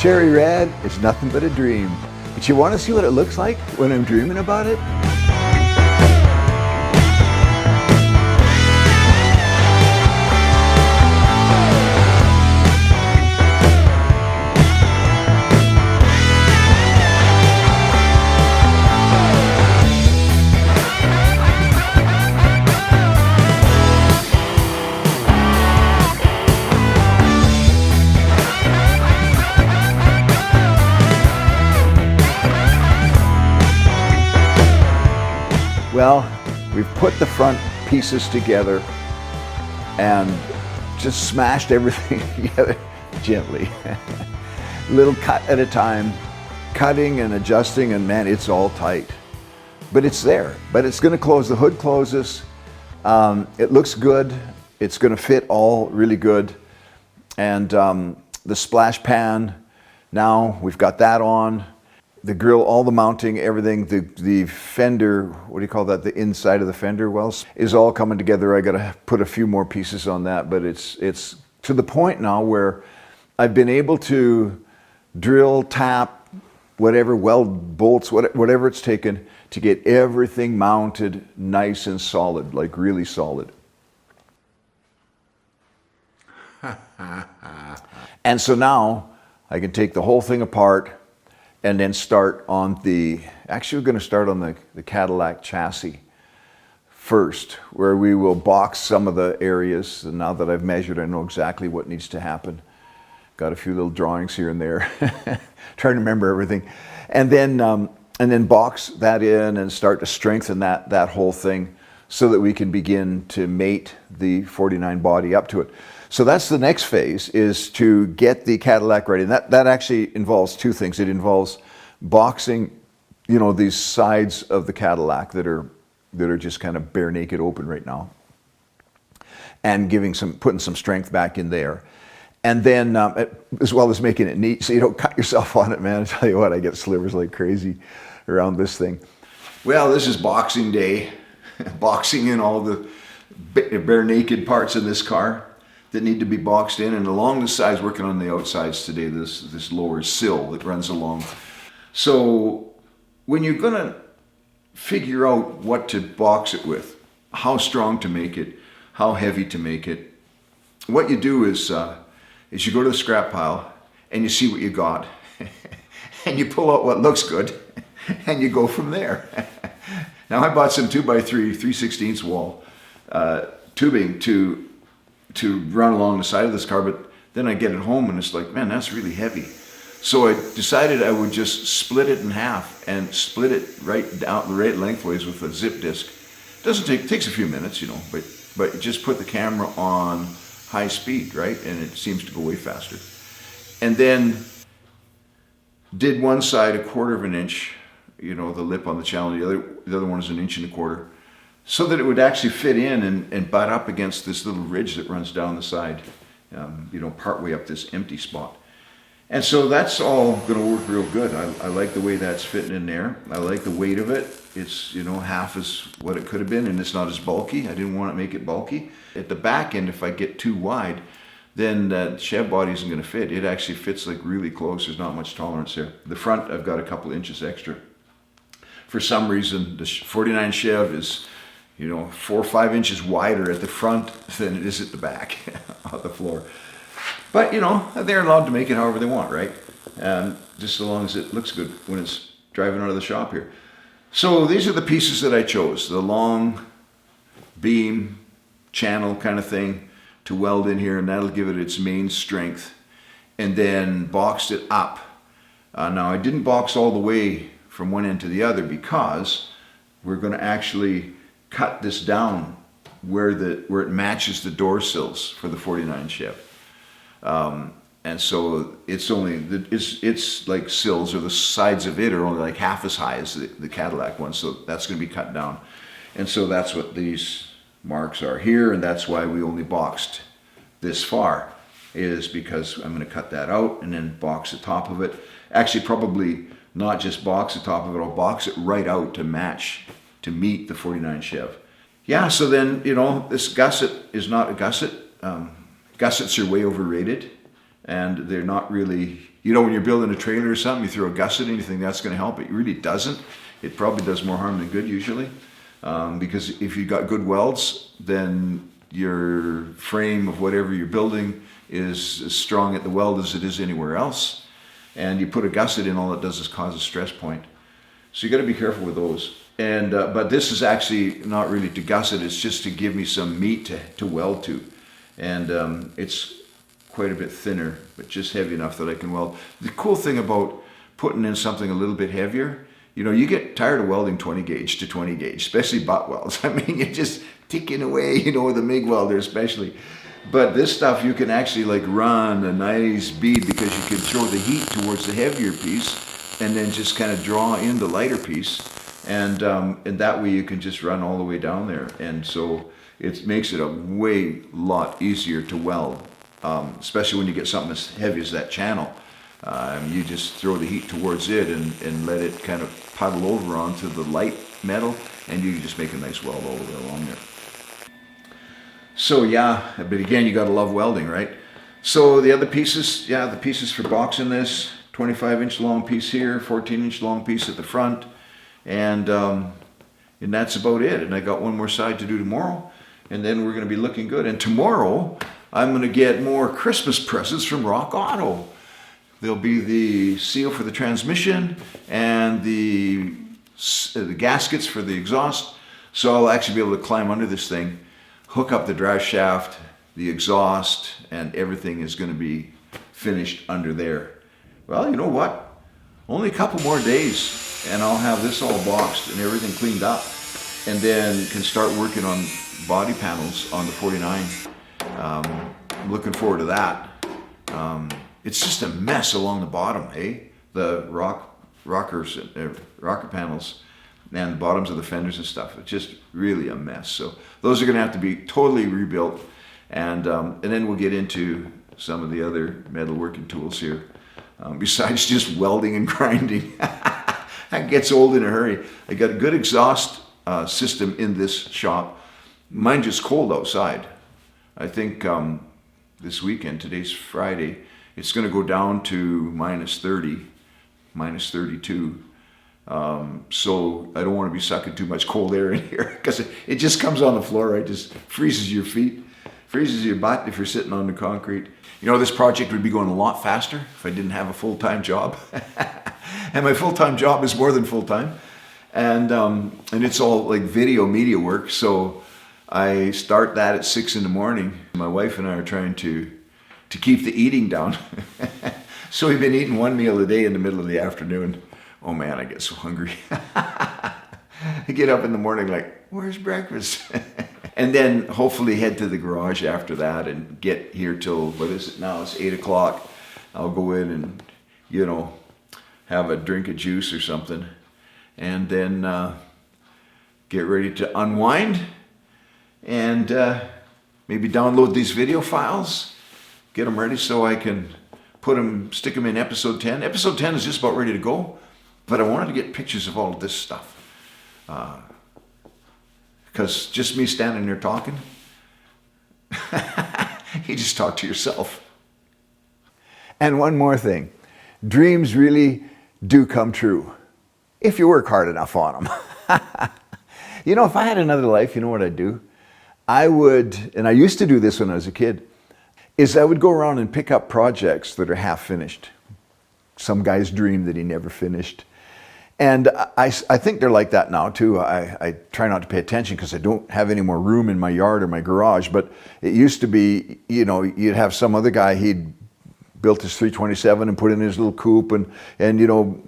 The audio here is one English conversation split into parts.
Cherry red is nothing but a dream. But you want to see what it looks like when I'm dreaming about it? Well, we've put the front pieces together and just smashed everything together gently. Little cut at a time, cutting and adjusting, and man, it's all tight. But it's there, but it's gonna close, the hood closes. It looks good. It's gonna fit all really good. And the splash pan, now we've got that on. The grill, all the mounting, everything, the fender, what do you call that? The inside of the fender wells is all coming together. I gotta put a few more pieces on that, but it's to the point now where I've been able to drill, tap, whatever, weld bolts, whatever it's taken to get everything mounted nice and solid, like really solid. And so now I can take the whole thing apart and then start on actually we're gonna start on the Cadillac chassis first, where we will box some of the areas. And now that I've measured, I know exactly what needs to happen. Got a few little drawings here and there, trying to remember everything. And then box that in and start to strengthen that whole thing so that we can begin to mate the 49 body up to it. So that's the next phase, is to get the Cadillac ready. And that actually involves two things. It involves boxing, these sides of the Cadillac that are just kind of bare naked open right now, and putting some strength back in there. And then, as well as making it neat so you don't cut yourself on it, man. I tell you what, I get slivers like crazy around this thing. Well, this is boxing day. Boxing in all the bare naked parts of this car that need to be boxed in, and along the sides, working on the outsides today, this lower sill that runs along. So when you're gonna figure out what to box it with, how strong to make it, how heavy to make it, what you do is you go to the scrap pile and you see what you got and you pull out what looks good and you go from there. Now I bought some 2x3 3/16 wall tubing to run along the side of this car, but then I get it home and it's like, man, that's really heavy. So I decided I would just split it in half and split it right lengthways with a zip disc. It takes a few minutes, but just put the camera on high speed, right? And it seems to go way faster. And then did one side 1/4 of an inch, the lip on the channel, the other one is 1.25 inches, so that it would actually fit in and butt up against this little ridge that runs down the side, partway up this empty spot. And so that's all going to work real good. I like the way that's fitting in there. I like the weight of it. It's, half as what it could have been, and it's not as bulky. I didn't want to make it bulky. At the back end, if I get too wide, then that Chev body isn't going to fit. It actually fits like really close. There's not much tolerance there. The front, I've got a couple inches extra. For some reason, the 49 Chev is 4 or 5 inches wider at the front than it is at the back of the floor. But they're allowed to make it however they want, right? Just so long as it looks good when it's driving out of the shop here. So these are the pieces that I chose. The long beam channel kind of thing to weld in here, and that'll give it its main strength. And then boxed it up. Now I didn't box all the way from one end to the other because we're going to actually cut this down where it matches the door sills for the 49 Chev. And so it's like sills, or the sides of it are only like half as high as the Cadillac one. So that's going to be cut down. And so that's what these marks are here. And that's why we only boxed this far, is because I'm going to cut that out and then box the top of it. Actually, probably not just box the top of it, I'll box it right out to meet the 49 Chev. Yeah, so then, this gusset is not a gusset. Gussets are way overrated, and they're not really You know, when you're building a trailer or something, you throw a gusset in, you think that's going to help. It really doesn't. It probably does more harm than good usually. Because if you've got good welds, then your frame of whatever you're building is as strong at the weld as it is anywhere else. And you put a gusset in, all it does is cause a stress point. So you got to be careful with those. And but this is actually not really to gusset, it's just to give me some meat to weld to. And it's quite a bit thinner, but just heavy enough that I can weld. The cool thing about putting in something a little bit heavier, you know, you get tired of welding 20 gauge to 20 gauge, especially butt welds. I mean, you're just ticking away, you know, with a MIG welder especially. But this stuff, you can actually like run a nice bead because you can throw the heat towards the heavier piece and then just kind of draw in the lighter piece. And that way you can just run all the way down there. And so it makes it a lot easier to weld, especially when you get something as heavy as that channel. You just throw the heat towards it and let it kind of puddle over onto the light metal, and you just make a nice weld all the way along there. So yeah, but again, you gotta love welding, right? So the other pieces, yeah, the pieces for boxing this, 25-inch long piece here, 14-inch long piece at the front, and that's about it. And I got one more side to do tomorrow, and then we're gonna be looking good. And tomorrow, I'm gonna get more Christmas presents from Rock Auto. There'll be the seal for the transmission and the gaskets for the exhaust. So I'll actually be able to climb under this thing, hook up the drive shaft, the exhaust, and everything is going to be finished under there. Well, you know what? Only a couple more days and I'll have this all boxed and everything cleaned up, and then can start working on body panels on the 49. I'm looking forward to that. It's just a mess along the bottom, eh? The rocker panels and the bottoms of the fenders and stuff. It's just really a mess. So those are going to have to be totally rebuilt, and then we'll get into some of the other metalworking tools here. Besides just welding and grinding, that gets old in a hurry. I got a good exhaust system in this shop. Mine just cold outside. I think this weekend, today's Friday, it's going to go down to -30, -32. So I don't want to be sucking too much cold air in here because it just comes on the floor, right? Just freezes your feet, freezes your butt if you're sitting on the concrete. You know, this project would be going a lot faster if I didn't have a full-time job. And my full-time job is more than full-time. And it's all like video media work. So I start that at 6 in the morning. My wife and I are trying to keep the eating down. So we've been eating one meal a day in the middle of the afternoon. Oh man, I get so hungry. I get up in the morning like, where's breakfast? And then hopefully head to the garage after that and get here till, what is it now? It's 8 o'clock. I'll go in and, you know, have a drink of juice or something. And then get ready to unwind and maybe download these video files. Get them ready so I can stick them in episode 10. Episode 10 is just about ready to go, but I wanted to get pictures of all of this stuff. Because just me standing there talking, you just talk to yourself. And one more thing, dreams really do come true if you work hard enough on them. You know, if I had another life, you know what I'd do? I would, and I used to do this when I was a kid, is I would go around and pick up projects that are half finished. Some guy's dream that he never finished. And I think they're like that now too. I try not to pay attention because I don't have any more room in my yard or my garage, but it used to be, you know, you'd have some other guy, he'd built his 327 and put in his little coupe and you know,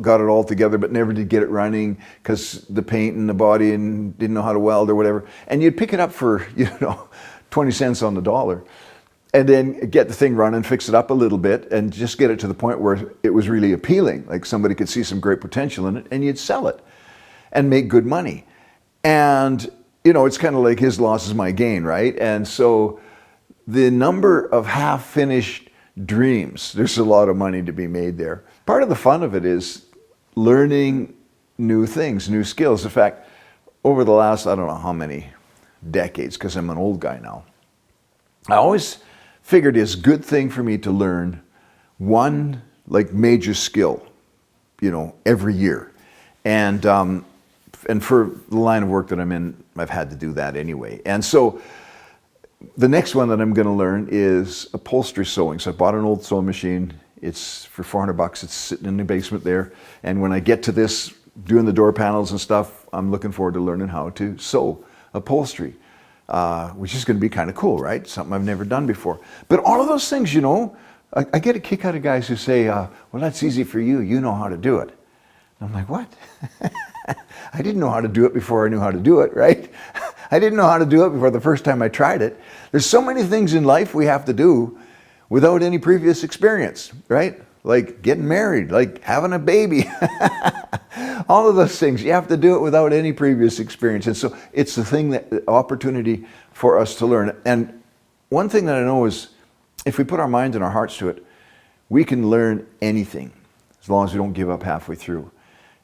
got it all together, but never did get it running because the paint and the body and didn't know how to weld or whatever. And you'd pick it up for, you know, 20 cents on the dollar. And then get the thing running, fix it up a little bit, and just get it to the point where it was really appealing. Like somebody could see some great potential in it, and you'd sell it and make good money. And, you know, it's kind of like his loss is my gain, right? And so the number of half-finished dreams, there's a lot of money to be made there. Part of the fun of it is learning new things, new skills. In fact, over the last, I don't know how many decades, because I'm an old guy now, I always figured it's a good thing for me to learn one like major skill, you know, every year. And for the line of work that I'm in, I've had to do that anyway. And so the next one that I'm going to learn is upholstery sewing. So I bought an old sewing machine. It's for $400. It's sitting in the basement there. And when I get to this, doing the door panels and stuff, I'm looking forward to learning how to sew upholstery, which is going to be kind of cool, right? Something I've never done before. But all of those things, you know, I get a kick out of guys who say, well, that's easy for you. You know how to do it. And I'm like, what? I didn't know how to do it before I knew how to do it, right? I didn't know how to do it before the first time I tried it. There's so many things in life we have to do without any previous experience, right? Like getting married, like having a baby. All of those things, you have to do it without any previous experience. And so it's the opportunity for us to learn. And one thing that I know is if we put our minds and our hearts to it, we can learn anything as long as we don't give up halfway through.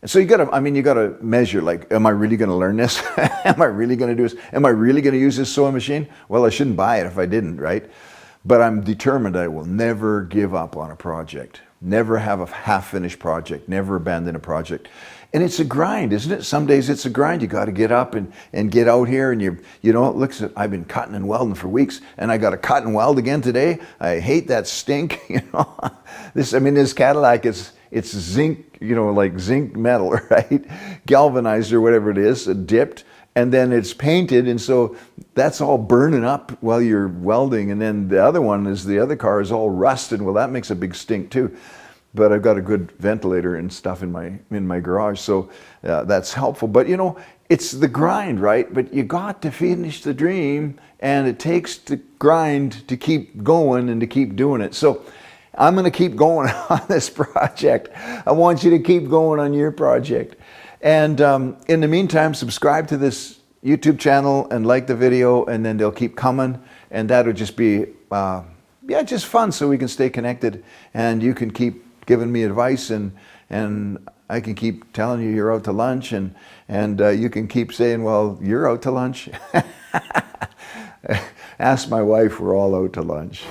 And so you gotta measure, like, am I really gonna learn this? Am I really gonna do this? Am I really gonna use this sewing machine? Well, I shouldn't buy it if I didn't, right? But I'm determined I will never give up on a project, never have a half-finished project, never abandon a project. And it's a grind, isn't it? Some days it's a grind. You got to get up and get out here, and you know, it looks at, I've been cutting and welding for weeks, and I got to cut and weld again today. I hate that stink, you know. This Cadillac it's zinc, you know, like zinc metal, right? Galvanized or whatever it is, dipped, and then it's painted, and so that's all burning up while you're welding. And then the other car is all rusted. Well, that makes a big stink too. But I've got a good ventilator and stuff in my garage, so that's helpful. But you know, it's the grind, right? But you got to finish the dream, and it takes the grind to keep going and to keep doing it. So I'm going to keep going on this project. I want you to keep going on your project. And in the meantime, subscribe to this YouTube channel and like the video, and then they'll keep coming. And that'll just be, just fun, so we can stay connected, and you can keep giving me advice, and I can keep telling you you're out to lunch, and you can keep saying, well, you're out to lunch. Ask my wife, we're all out to lunch.